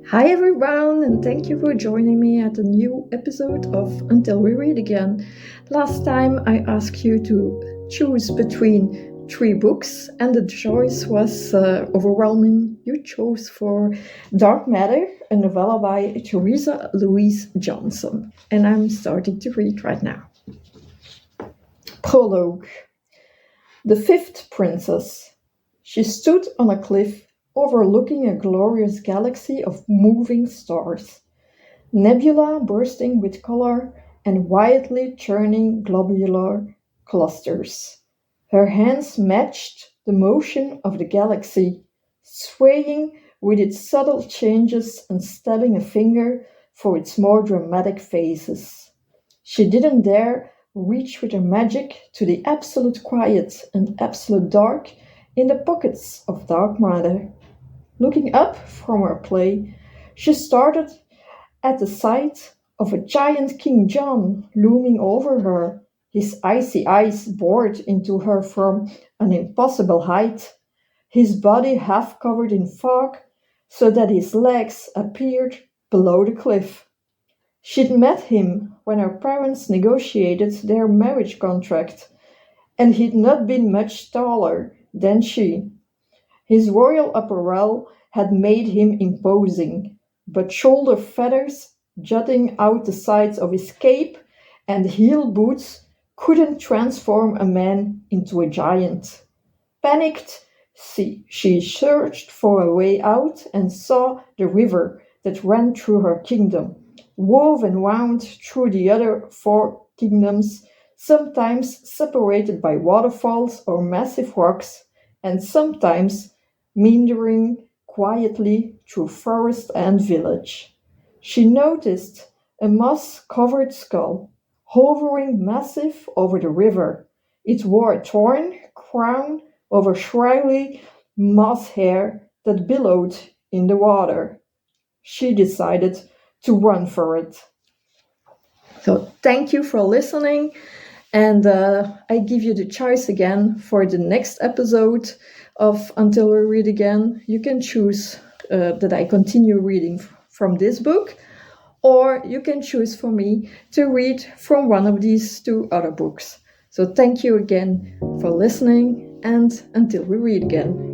Hi everyone, and thank you for joining me at a new episode of Until We Read Again. Last time I asked you to choose between 3 books, and the choice was overwhelming. You chose for Dark Matter, a novella by Teresa Louise Johnson, and I'm starting to read right now. Prologue. The fifth princess. She stood on a cliff overlooking a glorious galaxy of moving stars, nebula bursting with color and wildly churning globular clusters. Her hands matched the motion of the galaxy, swaying with its subtle changes and stabbing a finger for its more dramatic phases. She didn't dare reach with her magic to the absolute quiet and absolute dark in the pockets of dark matter. Looking up from her play, she started at the sight of a giant King John looming over her, his icy eyes bored into her from an impossible height, his body half covered in fog so that his legs appeared below the cliff. She'd met him when her parents negotiated their marriage contract, and he'd not been much taller than she. His royal apparel had made him imposing, but shoulder feathers jutting out the sides of his cape and heel boots couldn't transform a man into a giant. Panicked, she searched for a way out and saw the river that ran through her kingdom, wove and wound through the other 4 kingdoms, sometimes separated by waterfalls or massive rocks, and sometimes meandering quietly through forest and village. She noticed a moss-covered skull, hovering massive over the river. It wore a torn crown over shrivelly moss hair that billowed in the water. She decided to run for it. So thank you for listening, and I give you the choice again for the next episode of Until We Read Again. You can choose that I continue reading from this book, or you can choose for me to read from one of these 2 other books. So thank you again for listening, and until we read again.